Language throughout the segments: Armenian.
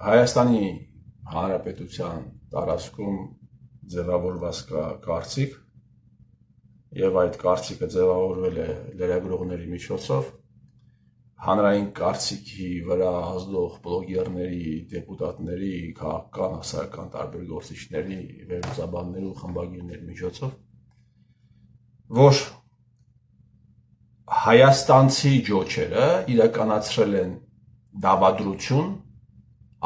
Հայաստանի Հանրապետության տարածքում ձևավորված կարծիք եւ այդ կարծիքը ձևավորվել է լրագրողների միջոցով հանրային կարծիքի վրա ազդող բլոգերների, դեպուտատների, քաղաքական, հասարակական տարբեր գործիչների, վերլուծաբանների ու խմբագիրների միջոցով, որ հայաստանցի ջոչերը իրականացրել են դավադրություն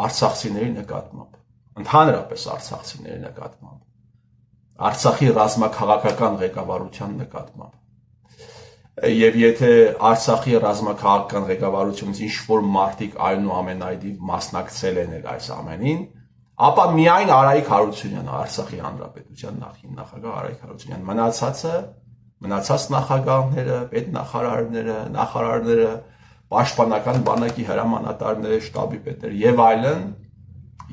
արցախցիների նկատմամբ, ընդհանրապես արցախցիների նկատմամբ, Արցախի ռազմաքաղաքական ղեկավարության նկատմամբ։ Եվ եթե Արցախի ռազմաքաղաքական ղեկավարությունից ինչ-որ մարդիկ այնուամենայնիվ մասնակցել են այս ամենին, ապա միայն Արայիկ Հարությունյանը, Արցախի Հանրապետության նախկին նախագահ Արայիկ Հարությունյանը, մնացած նախագահները, պետնախարարները, պաշտպանական բանակի հրամանատարները, շտաբի պետերը եւ այլն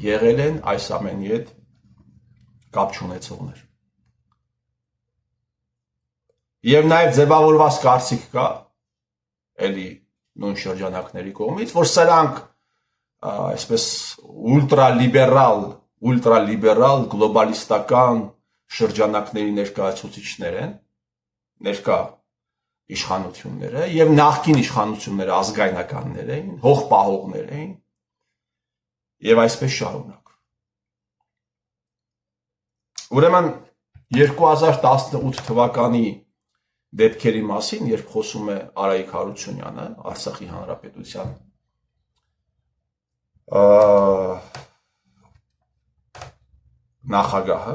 եղել են այս ամենի հետ կապ չունեցողներ։ Եվ նաև ձևավորված կարծիք կա, էլի նույն շրջանակների կողմից, որ սրանք այսպես ուլտրալիբերալ, գլոբալիստական շրջանակների ներկայացուցիչներ են, ներկա իշխանությունները եւ նախկին իշխանությունները ազգայնականներ էին, հողպահողներ էին եւ այսպես շարունակ։ Ուրեմն 2018 թվականի դեպքերի մասին, երբ խոսում է Արայիկ Հարությունյանը, Արցախի Հանրապետության նախագահը,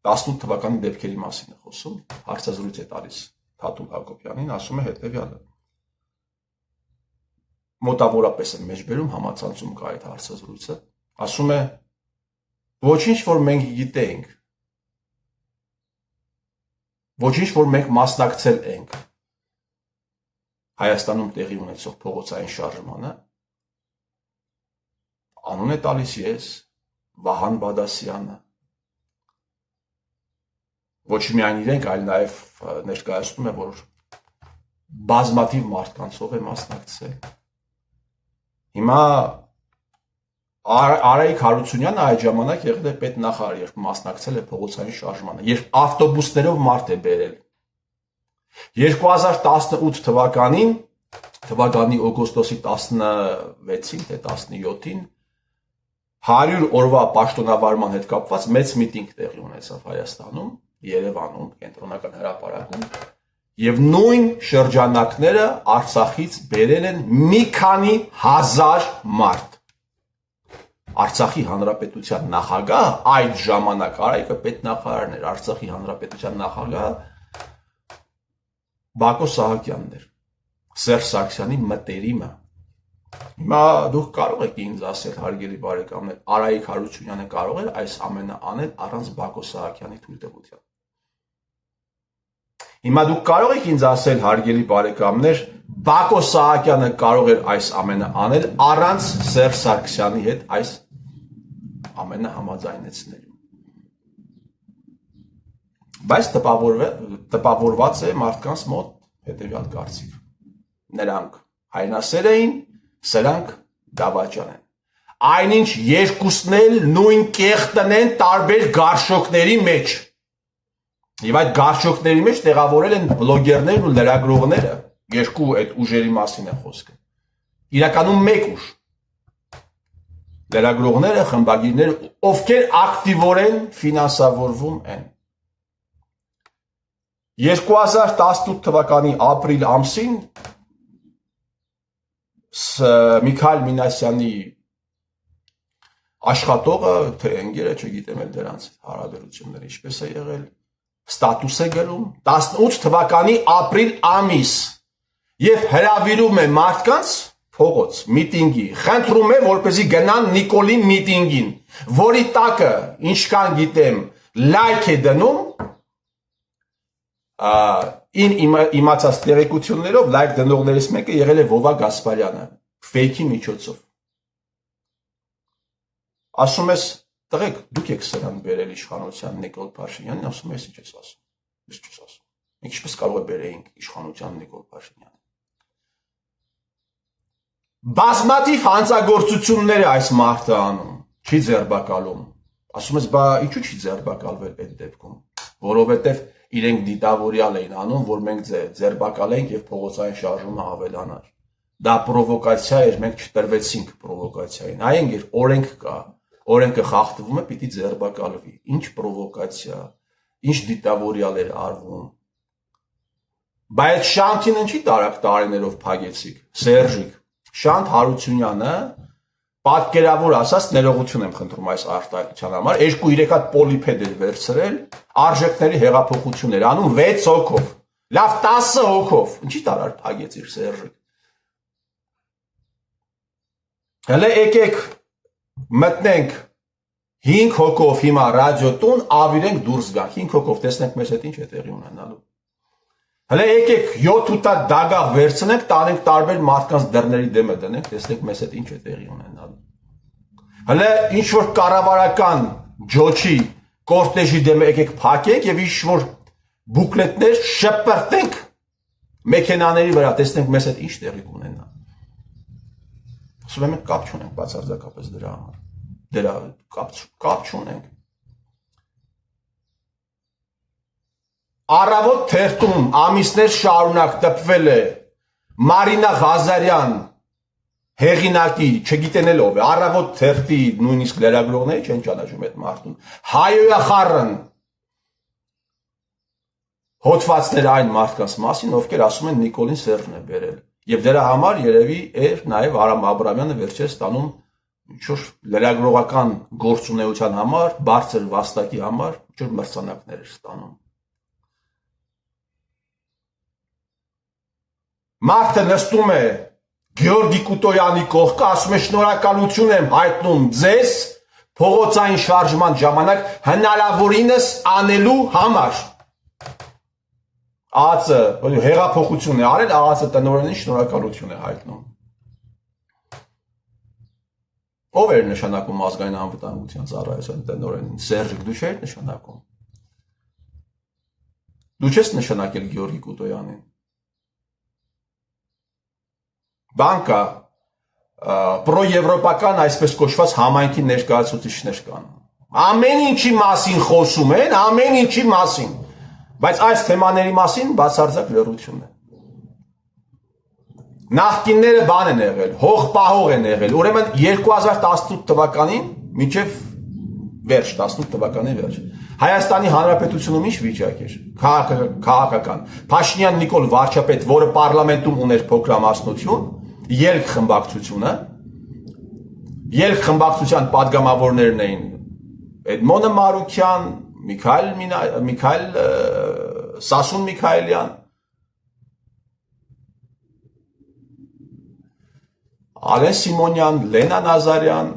18 թվականի դեպքերի մասին է խոսում, հարցազրույց է տալիս Թաթուլ Հակոբյանին, ասում է հետևյալը. մոտավորապես է մեջբերում, համացանցում կա այդ հարցազրույցը, ասում է, ոչինչ, որ մենք գիտենք, ոչինչ, որ մենք մասնակցել ենք Հայաստանում տեղի ունեցող փողոցային շարժմանը, անուն է տալիս ես, Վահան Բադասյանը, ոչ միայն իրենք, այլ նաև ներկայացնում է, որ բազմաթիվ մարդկանցով է մասնակցել։ Հիմա Արայիկ Հարությունյանը այդ ժամանակ եղել է պետնախարար, երբ մասնակցել է փողոցային շարժմանը, երբ ավտոբուսներով մարդ է բերել։ 2018 թվականի օգոստոսի 16-ին թե 17-ին 100 օրվա պաշտոնավարման հետ կապված մեծ միտինգ տեղի ունեցավ Հայաստանում, Երևանում, կենտրոնական հրապարակում, եւ նույն շրջանակները Արցախից բերել են մի քանի հազար մարդ։ Արցախի Հանրապետության նախագահ այդ ժամանակ Արայիկը պետնախարարն էր, Արցախի Հանրապետության նախագահ Բակո Սահակյանն էր, Սերժ Սարգսյանի մտերիմը։ Հիմա դուք կարող եք ինձ ասել, հարգելի բարեկամներ, Արայիկ Հարությունյանը կարող էր այս ամենը անել առանց Բակո Սահակյանի թույլտվության։ Հիմա դուք կարող եք ինձ ասել, հարգելի բարեկամներ, Բակո Սահակյանը կարող էր այս ամենը անել առանց Սերժ Սարգսյանի հետ այս ամենը համաձայնեցնելու։ Բայց տպավորված է մարդկանց մոտ հետևյալ կարծիք։ Նրանք հայնասեր էին, սրանք դավաճան են։ Այնինչ երկուսն էլ նույն կեղտն են տարբեր գարշոկների մեջ։ Եվ այդ գարշոկների մեջ տեղավորել են բլոգերներն ու լրագրողները, երկու այդ ուժերի մասին է խոսքը։ Իրականում մեկ ուժ։ Լրագրողները, խմբագիրները, ովքեր ակտիվորեն ֆինանսավորվում են։ 2018 թվականի ապրիլ ամսին Միքայել Մինասյանի աշխատողը, թե ընկերը, չգիտեմ էլ դրանց հարաբերությունները ինչպես է եղել, ստատուս է գրում 18 թվականի ապրիլ ամիս եւ հրավիրում է մարդկանց փողոց միտինգի, խնդրում է, որպեսզի գնան Նիկոլի միտինգին, որի տակը, ինչքան գիտեմ, լայք է դնում, իմացած տեղեկություններով լայք դնողներից մեկը եղել է Վովա Գասպարյանը, ֆեյքի միջոցով։ Ասում ես, տղեկ, դուք եք սրան բերել իշխանության Նիկոլ Փաշինյանին, ասում ես, ինչ ես ասում, ես չես ասում, մենք ինչպես կարող է բերեինք իշխանության Նիկոլ Փաշինյանին։ բազմաթիվ հանցագործություններ է այս մարդը անում, չի ձերբակալում։ Ասում ես, բա ինչու չի ձերբակալվել այդ դեպքում, որովհետև իրենք դիտավորյալ էին անում, որ մենք ձերբակալենք եւ փողոցային շարժումը ավելանար։ Դա պրովոկացիա էր, մենք չտրվեցինք պրովոկացիային։ Այն էր օրենք կա, օրենքը խախտվում է, պիտի ձերբակալվի։ Ինչ պրովոկացիա, ինչ դիտավորյալ էր արվում։ Բայց Շանթին ինչի տարիներով փագեցիք, Սերժիկ, Շանթ Հարությունյանը պատկերավոր ասած ներողություն եմ խնդրում այս արտահայտության համար, 2-3 հատ պոլիպեդ էր վերցրել, արժեքների հեղափոխություն էր անում 6 հոգով, լավ 10 հոգով, ինչի տարար փագեցիր Սերժիկ։ Հələ եկեք մտնենք 5 հոգով հիմա ռադիոտուն, ավիրենք դուրս գանք, 5 հոգով տեսնենք մեզ հետ ինչ է տեղի ունենալու։ Հələ եկեք 7-8 հատ դագաղ վերցնենք, տանենք տարբեր մարդկանց դռների դեմը դնենք, տեսնենք մեզ հետ ինչ է տեղի ունենալու։ Հələ ինչ որ կառավարական ջոչի կորտեժի դեմը եկեք փակենք եւ ինչ որ բուկլետներ շպրտենք մեքենաների վրա, տեսնենք մեզ հետ ինչ տեղի կունենա։ Ասում եմ կապ չունենք բացարձակապես դրա համար։ Դրա կապ չունենք։ Առավոտ թերթում ամիսներ շարունակ տպվել է Մարինա Ղազարյան հեղինակի, չգիտեն ով է, առավոտ թերթի նույնիսկ լրագրողները չեն ճանաչում այդ մարդուն։ Հայոյախառն հոդվածներ այն մարդկանց մասին, ովքեր ասում են Նիկոլին Սերժն է բերել։ Եվ դրա համար երևի էր նաև Արամ Աբրամյանը վերջերս ստանում ինչ-որ լրագրողական գործունեության համար, բարձր վաստակի համար ինչ-որ մրցանակներ էր ստանում։ Մարդը նստում է Գեորգի Կուտոյանի կողքը, ասում է շնորհակալություն եմ հայտնում ձեզ փողոցային շարժման ժամանակ հնարավորինս անելու համար։ ԱԱԾ հեղափոխություն է արել, ԱԱԾ տնօրենին շնորհակալություն է հայտնում։ Ով էր նշանակում ազգային անվտանգության ծառայության տնօրենին, Սերժիկ, դու չէիր նշանակում։ Դու չես նշանակել Գեորգի Կուտոյանին։ Բանկա պրոեվրոպական այսպես կոչված համայնքի ներկայացուցիչներ կան։ Ամեն ինչի մասին խոսում են, ամեն ինչի մասին, բայց այս թեմաների մասին բացարձակ լռություն է։ Նախկինները բան են եղել, հողպահող են եղել, ուրեմն 2018 թվականին մինչև վերջ, 18 թվականի վերջ, Հայաստանի Հանրապետությունում ինչ վիճակ էր, քաղաքական, Փաշինյան Նիկոլ վարչապետ, որը պարլամենտում ուներ փոքրամասնություն, ելք խմբակցությունը, ելք խմբակցության պատգամավորներն էին Էդմոնը Մարուկյան, Սասուն Միքայելյան, Ալեն Սիմոնյան, Լենա Նազարյան,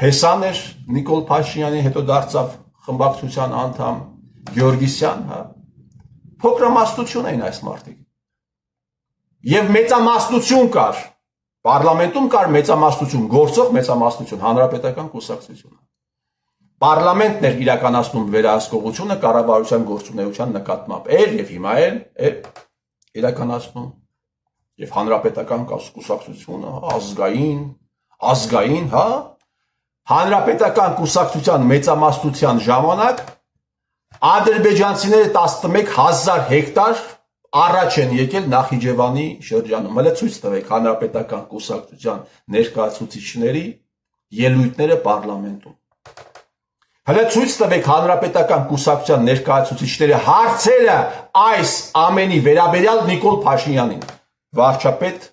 Փեսան էր Նիկոլ Փաշինյանի, հետո դարձավ խմբակցության անդամ Գեորգիսյան, հա, փոքրամասնություն էին այս մարդիկ։ Եվ մեծամասնություն կար, պարլամենտում կար մեծամասնություն, գործող մեծամասնություն, հանրապետական կուսակցությունը։ Պարլամենտն էր իրականացնում վերահսկողությունը կառավարության գործունեության նկատմամբ, էր եւ հիմա էլ է իրականացնում։ Եվ հանրապետական կուսակցությունը ազգային, հա, հանրապետական կուսակցության մեծամասնության ժամանակ ադրբեջանցիները 11,000 հեկտար առաջ են եկել Նախիջևանի շրջանում։ Հələ ցույց տվեք հանրապետական կուսակցության ներկայացուցիչների ելույթները պարլամենտում։ Հələ ցույց տվեք հանրապետական կուսակցության ներկայացուցիչների հարցերը այս ամենի վերաբերյալ Նիկոլ Փաշինյանին, վարչապետ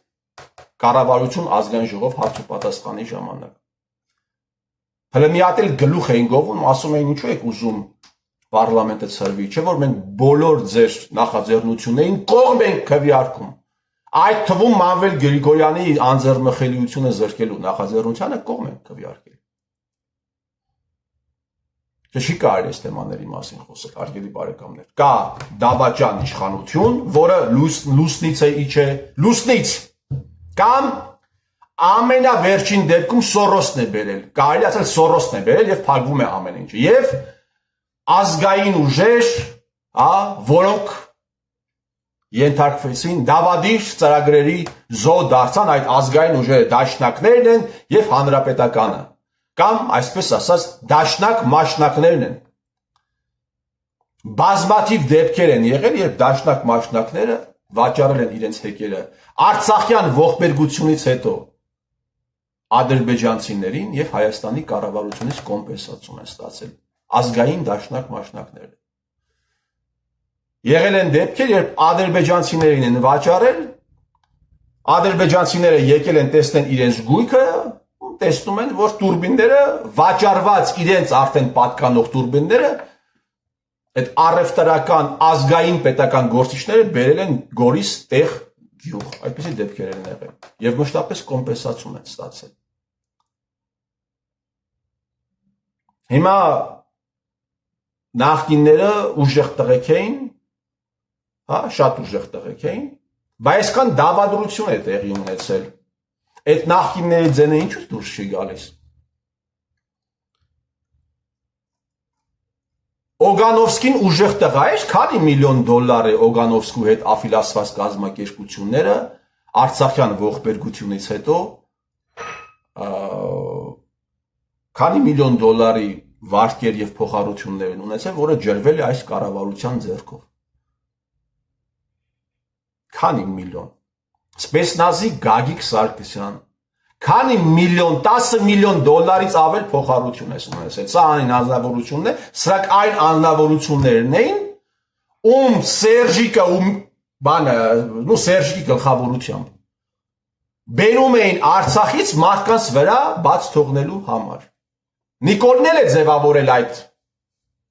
կառավարություն ազգային ժողով հարց ու պատասխանի ժամանակ։ Հələ մի հատ էլ գլուխ էին գովում, ասում էին ինչու եք ուզում պարլամենտը ցրվի, չէ՞ որ մենք բոլոր ձեր նախաձեռնություններին կողմ ենք քվեարկում։ Այդ թվում Մանվել Գրիգորյանի անձեռնմխելիությունը զրկելու նախաձեռնությանը կողմ ենք քվեարկել։ Չի կարելի այս թեմաների մասին խոսել, հարգելի բարեկամներ։ Կա դավաճան իշխանություն, որը լուսնից է իջե, լուսնից, կամ ամենավերջին դեպքում Սորոսն է բերել, կարելի ասել Սորոսն է բերել եւ փակվում է ամեն ինչը։ Եվ ազգային ուժեր, որոնք ենթարկվեցին դավադիր ծրագրերի զոհ դարձան այդ ազգային ուժերը դաշնակներն են եւ հանրապետականը կամ այսպես ասած դաշնակ մաշնակներն են բազմաթիվ դեպքեր են եղել երբ դաշնակ մաշնակները վաճառել են իրենց հեկերը Արցախյան ողբերգությունից հետո ադրբեջանցիներին եւ Հայաստանի կառավարությունից կոմպենսացիա են ստացել ազգային դաշնակ մաշնակները Եղել են դեպքեր, երբ ադրբեջանցիներին են վաճառել, ադրբեջանցիները եկել են տեսնեն իրենց գույքը, տեսնում են, որ տուրբինները վաճառված իրենց արդեն պատկանող տուրբինները այդ առևտրական ազգային պետական գործիչները բերել են Գորիս տեղ գյուղ, այդպիսի դեպքեր են եղել եւ մշտապես կոմպենսացիա են ստացել։ Հիմա նախկինները ուժեղ տղեկ էին Հա, շատ ուժեղ տղեկ էին, բայց այսքան դավադրություն է տեղի ունեցել։ Այդ նախկինների ձենը ինչու դուրս չի գալիս։ Օգանովսկին ուժեղ տղա է, քանի միլիոն դոլար է Օգանովսկու հետ աֆիլացված կազմակերպությունները Արցախյան ողբերգությունից հետո քանի միլիոն դոլարի վարկեր եւ փոխառություններ են ունեցել, որը ջրվել է այս կառավարության ձեռքով։ Քանի միլիոն Սպեսնազի Գագիկ Սարգսյան քանի միլիոն 10 միլիոն դոլարից ավել փոխառություն է ունեցել սա այն անձնավորությունն է սրանք այն անձնավորություններն էին ում Սերժիկը ում բանը նո Սերժիկի գլխավորությամբ բերում էին Արցախից մարդկանց վրա բաց թողնելու համար Նիկոլն էլ է ձևավորել այդ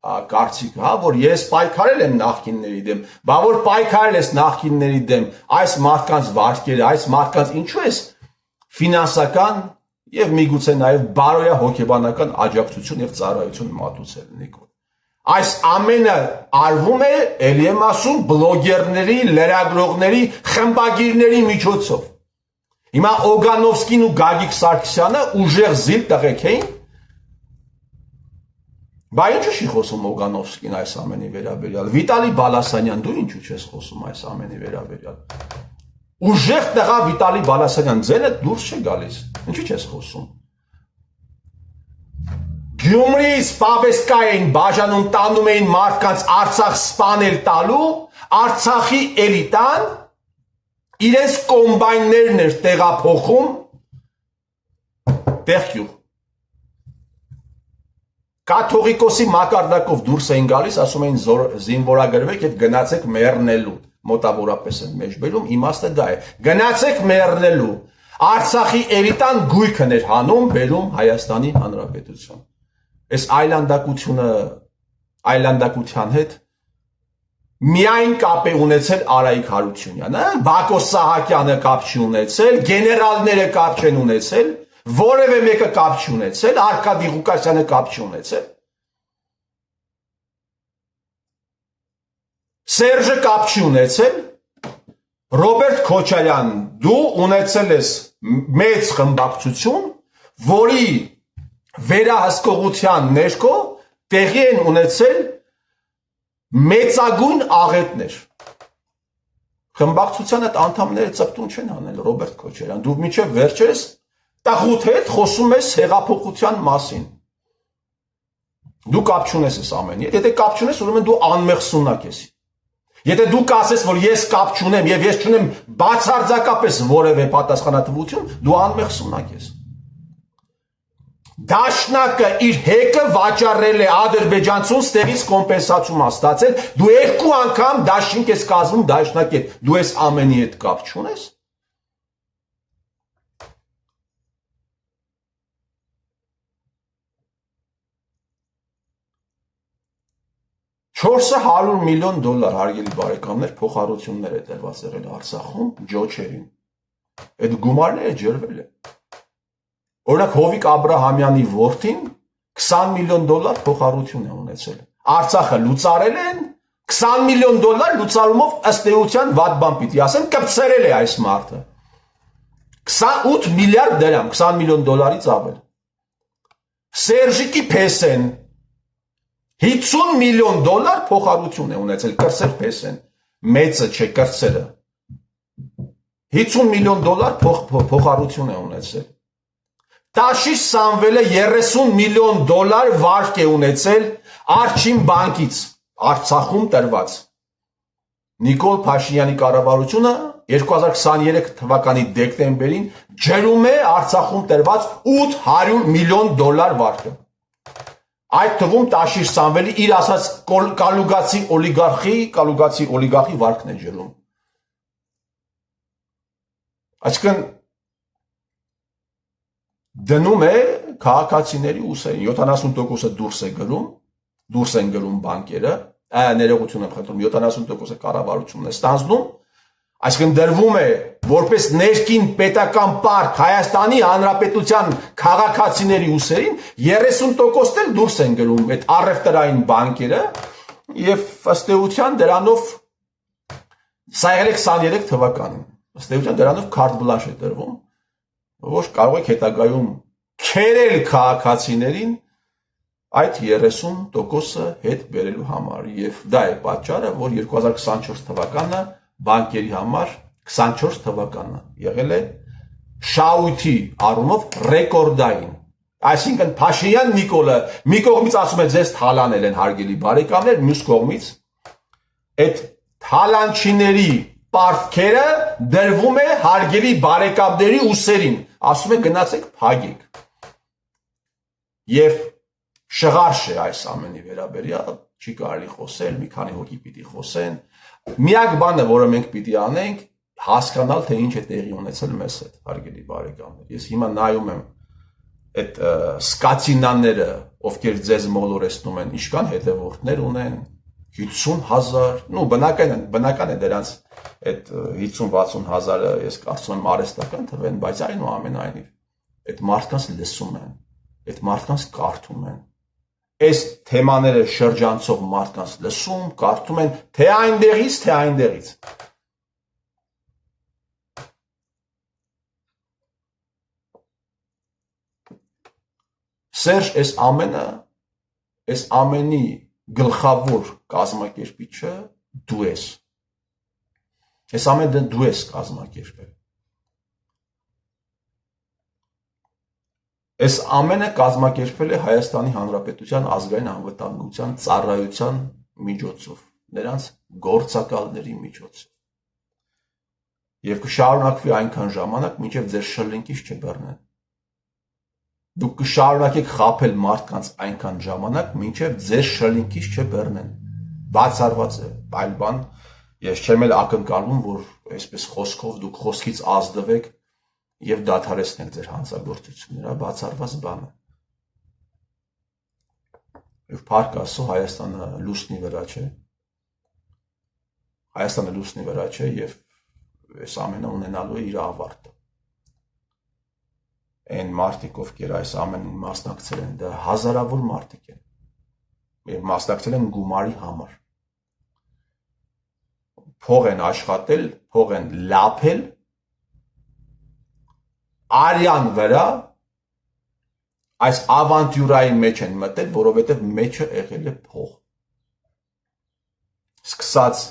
կարծիքը, հա, որ ես պայքարել եմ նախկինների դեմ, բա որ պայքարել ես նախկինների դեմ, այս մարդկանց վարկերը, այս մարդկանց ինչու ես ֆինանսական եւ միգուցե նաեւ բարոյա հոգեբանական աջակցություն եւ ծառայություն մատուցել Նիկոլ։ Այս ամենը արվում է, ելի եմ ասում, բլոգերների, լրագրողների, խմբագիրների միջոցով։ Հիմա Օգանովսկին ու Գագիկ Սարգսյանը ուժեղ զիլ տղեկ էին Բա ինչու չի խոսում Օգանովսկին այս ամենի վերաբերյալ Վիտալի Բալասանյան դու ինչու չես խոսում այս ամենի վերաբերյալ Ուժեղ տղա Վիտալի Բալասանյան ձենը դուրս չի գալիս ինչու չես խոսում Գյումրիից Պավեստկա էին բաժանում տանում էին մարդկանց Արցախ սպանել տալու Արցախի էլիտան իրենց կոմբայններն էր տեղափոխում տեղյու Կաթողիկոսի մակարդակով դուրս էին գալիս, ասում էին զինվորագրվեք եւ գնացեք մեռնելու։ Մոտավորապես են մեջբերում, իմաստը դա է։ Գնացեք մեռնելու։ Արցախի էլիտան գույքն էր հանում, բերում Հայաստանի Հանրապետություն։ Այս այլանդակության հետ միայն կապ է ունեցել Արայիկ Հարությունյանը, Բակո Սահակյանը կապ չի ունեցել, գեներալները կապ չեն ունեցել Որևէ մեկը կապ չի ունեցել, Արկադի Ղուկասյանը կապ չի ունեցել։ Սերժը կապ չի ունեցել։ Ռոբերտ Քոչարյան, դու ունեցել ես մեծ խմբակցություն, որի վերահսկողության ներքո տեղի են ունեցել մեծագույն աղետներ։ Խմբակցության այդ անդամները ծպտուն չեն անել, Ռոբերտ Քոչարյան, դու մինչև վերջերս Տաղուտ հետ խոսում ես հեղափոխության մասին։ Դու կապ չունես այս ամենի հետ, եթե կապ չունես, ուրեմն դու անմեղ սունակ ես։ Եթե դու կասես, որ ես կապ չունեմ եւ ես չունեմ բացարձակապես որևէ պատասխանատվություն, դու անմեղ սունակ ես։ Դաշնակը իր հեկը վաճառել է ադրբեջանցուն ստեղից կոմպենսացիա ստացել, դու երկու անգամ դաշինք ես կազմում դաշնակի հետ, դու այս ամենի հետ կապ չունես։ $400 միլիոն հարգելի բարեկամներ փոխառություններ է տրված եղել Արցախում ջոչերին։ Այդ գումարները ջրվել է։ Օրինակ Հովիկ Աբրահամյանի որդին $20 միլիոն փոխառություն է ունեցել։ Արցախը լուծարել են 20 միլիոն դոլար լուծարումով ըստ էության վատ բան պիտի ասեմ կպցրել է այս մարդը։ 28 միլիարդ դրամ, 20 միլիոն դոլարից ավել։ Սերժիկի Փեսեն $50 միլիոն փոխառություն է ունեցել կրսեր Փեսեն։ մեծը չէ կրտսերը 50 միլիոն դոլար փոխառություն է ունեցել։ Տաշիշ Սամվելը 30 միլիոն դոլար վարկ է ունեցել Արջին բանկից Արցախում տրված։ Նիկոլ Փաշինյանի կառավարությունը 2023 թվականի դեկտեմբերին ջրում է Արցախում տրված 800 միլիոն դոլար վարկը։ Այդ թվում Տաշիշ Սամվելի իր ասած կալուգացի օլիգարխի վարկն է ջրում։ Այսինքն դնում է քաղաքացիների ուսերին 70%-ը դուրս են գրում բանկերը, ներողություն եմ խնդրում 70%-ը կառավարությունն է ստանձնում, այսինքն դրվում է որպես ներքին պետական պարկ Հայաստանի Հանրապետության քաղաքացիների ուսերին 30%-ն էլ դուրս են գրում այդ առևտրային բանկերը եւ ըստ էության դրանով սա եղել է 23 թվականին ըստ էության դրանով carte blanche է տրվում ոչ կարող եք հետագայում քերել քաղաքացիներին այդ 30%-ը հետ բերելու համար եւ դա է պատճառը որ 2024 թվականը բանկերի համար 24 թվականը եղել է շահույթի առումով ռեկորդային այսինքն Փաշինյան Նիկոլը մի կողմից ասում է ձեզ թալանել են հարգելի բարեկամներ մյուս կողմից այդ թալանչիների պարտքերը դրվում է հարգելի բարեկամների ուսերին ասում է գնացեք փագեք եւ շղարշ է այս ամենի վերաբերյալ չի կարելի խոսել մի քանի հոգի պիտի խոսեն միակ բանը որը մենք պիտի անենք հասկանալ թե ինչ է տեղի ունեցել մեզ հետ հարգելի բարեկամներ ես հիմա նայում եմ այդ սկացինաները ովքեր ձեզ մոլորեցնում են ինչքան հետևորդներ ունեն 50,000 նու բնական է դրանց այդ 50-60 հազարը ես կարծում եմ արհեստական թվեն բայց այնուամենայնիվ այդ մարդկանց լսում են այդ մարդկանց կարդում են այս թեմաները շրջանցող մարդկանց լսում կարդում են թե այնտեղից Սերժ այս ամենի գլխավոր կազմակերպիչը դու ես այս ամենը դու ես կազմակերպել Այս ամենը կազմակերպվել է Հայաստանի Հանրապետության ազգային անվտանգության ծառայության միջոցով, նրանց գործակալների միջոցով։ Եվ կշարունակվի այնքան ժամանակ, մինչև ձեր շլինքից չբռնեն։ Դուք կշարունակեք խաբել մարդկանց այնքան ժամանակ, մինչև ձեր շլինքից չբռնեն։ Բացառված է, այլ բան, ես չեմ էլ ակնկալում, որ այսպես խոսքով դուք խոսքից ազդվեք եւ դադարեցնեք ձեր հանցագործությունները, բացառված բան է։ Եվ փառք Աստծո Հայաստանը լուսնի վրա չէ։ Հայաստանը լուսնի վրա չէ եւ այս ամենը ունենալու է իր ավարտը։ Այն մարդիկ, ովքեր այս ամենին մասնակցել են, դա հազարավոր մարդիկ են։ Եվ մասնակցել են գումարի համար։ Փող են աշխատել, փող են լափել արյան վրա այս ավանտյուրային մեջ են մտել, որովհետև մեջը եղել է փող։ Սկսած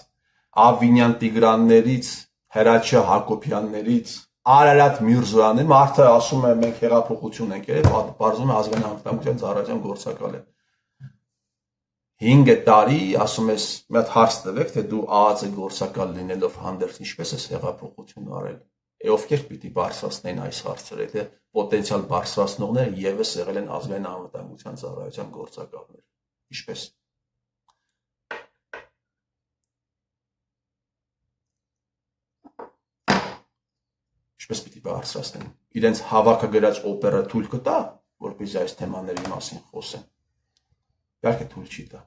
Ավինյան Տիգրաններից, Հրաչյա Հակոբյաններից, Արարատ Միրզոյանի, մարդը ասում է մենք հեղափոխություն ենք եղել, բարձում է ազգային անվտանգության ծառայության գործակալ է։ 5 տարի, ասում ես, մի հատ հարց տվեք, թե դու ԱԱԾ գործակալ լինելով հանդերձ ինչպես ես հեղափոխություն արել։ Ովքեր պիտի բարձրացնեն այս հարցերը, թե պոտենցիալ բարձրացնողները եւս եղել են ազգային անվտանգության ծառայության գործակալներ։ Ինչպես։ Ինչպես պիտի բարձրացնեն։ Իրենց հավաքագրած օպերը թույլ կտա, որպեսզի այս թեմաների մասին խոսեն։ Իհարկե թույլ չի տա։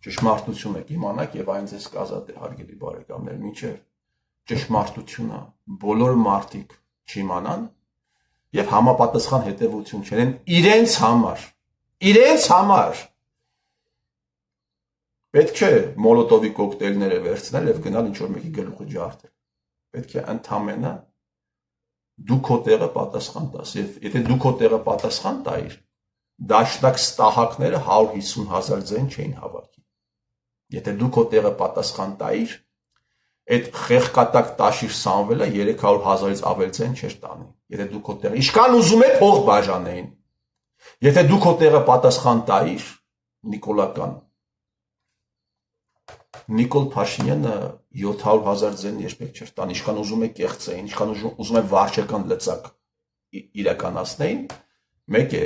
Ճշմարտություն եք իմանաք եւ այն ձեզ կազատի հարգելի բարեկամներ, մինչեւ ճշմարտությունը բոլոր մարդիկ չիմանան եւ համապատասխան հետեւություն չունեն իրենց համար պետք չէ մոլոտովի կոկտեյլները վերցնել եւ գնալ ինչ որ մեկի գլուխը ջարդել պետք է ընդամենը դու քո տեղը պատասխան տաս եւ եթե դու քո տեղը պատասխան տայիր դաշնակ ստահակները 150,000 ձեն չէին հավաքի Եթե դու քո տեղը պատասխան տայիր, այդ խեղկատակ Տաշիր Սամվելը 300,000-ից ավելի ձեն չէր տանի։ Եթե դու քո տեղը ինչքան ուզում է փող բաժանեին։ Եթե դու քո տեղը պատասխան տայիր, Նիկոլ Փաշինյանը 700,000 ձեն երբեք չէր տանի, ինչքան ուզում է կեղծեին, ինչքան ուզում է վարչական լծակ իրականացնեին, մեկ է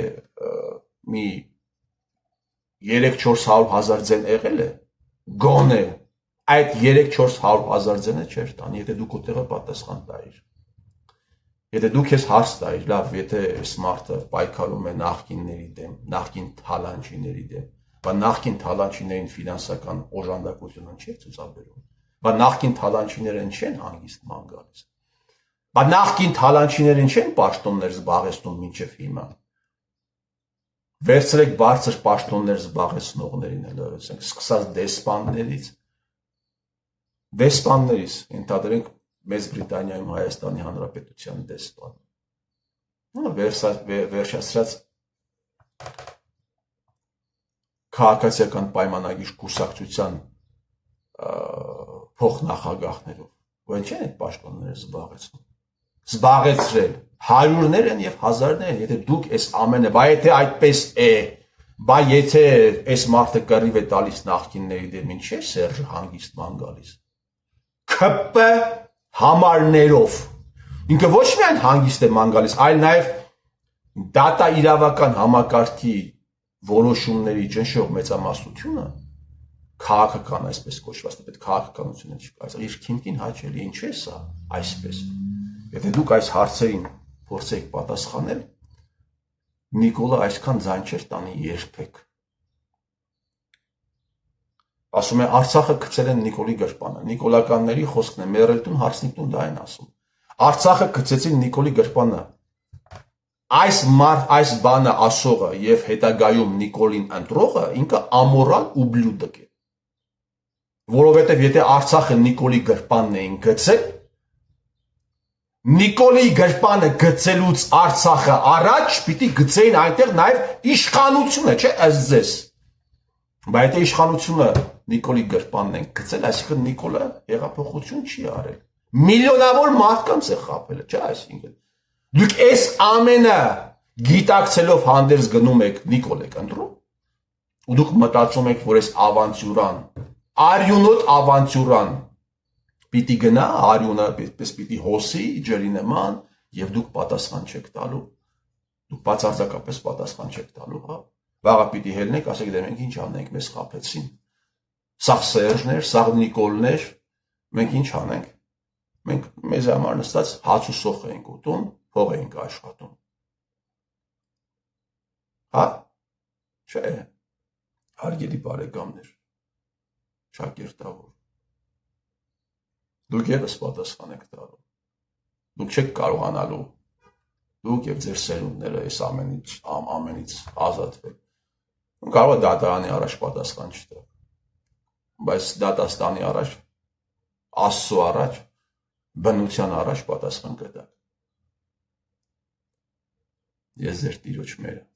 մի 300-400,000 ձեն եղել է, գոնե այդ 300-400,000 ձենը չէր տանի, եթե դու քո տեղը պատասխան տայիր։ Եթե դու քեզ հարց տայիր, լավ, եթե այս մարդը պայքարում է նախկինների դեմ, նախկին թալանչիների դեմ, բա նախկին թալանչիներին ֆինանսական օժանդակությունը չի ցուցաբերում, բա նախկին թալանչիներն չեն հանգիստման գալիս, բա նախկին թալանչիներն չեն պաշտոններ զբաղեցնում մինչև հիմա։ Վերցրեք բարձր պաշտոններ զբաղեցնողներին, ասենք, սկսած դեսպաններից, ընդհանրենք Մեծ Բրիտանիայում Հայաստանի Հանրապետության դեսպան, վերջացրած քաղաքացիական պայմանագիր կուսակցության փոխնախագահներով, ո՞ն չեն այդ պաշտոնները զբաղեցնում։ Զբաղեցրել հարյուրներ են եւ հազարներ են, եթե դուք այս ամենը, բա եթե այդպես է, բա եթե այս մարդը կռիվ է տալիս նախկինների դեմ, ինչ է Սերժը հանգիստման գալիս։ ՔՊ համարներով։ Ինքը ոչ միայն հանգիստ է ման գալիս, այլ նաեւ դատա իրավական համակարգի որոշումների ճնշող մեծամասնությունը քաղաքական այսպես կոչված, պետք քաղաքականությունը չի կայացել։ Իր քիմքին հաճելի, ինչ է սա, այսպես։ Եթե դուք այս հարցերին փորձեք պատասխանել, Նիկոլը այսքան ձայն չէր տանի երբեք։ Ասում է Արցախը գցել են Նիկոլի գրպանը։ Նիկոլականների խոսքն է, մերելտուն հարցնիկտուն դա են ասում։ Արցախը գցեցին Նիկոլի գրպանը։ Այս բանը ասողը եւ հետագայում Նիկոլին ընտրողը ինքը ամորալ ублյուդակ է։ Որովհետեւ եթե Արցախը Նիկոլի գրպանն էին գցել, Նիկոլի գրպանը գցելուց Արցախը առաջ պիտի գցեին այնտեղ նաեւ իշխանությունը, չէ՞, ըստ ձեզ։ Բայց եթե իշխանությունը Նիկոլի գրպանն են գցել, այսինքն Նիկոլը հեղափոխություն չի արել։ Միլիոնավոր մարդկանց է խաբել, չէ՞, այսինքն։ Դուք այս ամենը գիտակցելով հանդերձ գնում եք Նիկոլ եք ընտրում, ու դուք մտածում եք, որ այս ավանտյուրան, արյունոտ ավանտյուրան պիտի գնա, արյունը պես պիտի հոսի ջրի նման, եւ դուք պատասխան չեք տալու։ Դուք բացարձակապես պատասխան չեք տալու, հա։ Վաղը պիտի հելնեք, ասեք դե մենք ինչ անենք, մեզ խաբեցին։ Սաղ Սերժներ, սաղ Նիկոլներ, մենք ինչ անենք։ Մենք մեզ համար նստած հաց ու սոխ ենք ուտում, փող ենք աշխատում։ Հա։ Չէ։ Հարգելի բարեկամներ, շակերտավոր։ Դուք ևս պատասխան եք տալու։ Դուք չեք կարողանալու դուք եւ ձեր սերունդները այս ամենից ազատվել։ Կարող է դատարանի առաջ պատասխան չտալ։ Բայց դատաստանի առաջ, Աստծո առաջ, բնության առաջ պատասխան կտակ։ Ես ձեր տիրոջ մերը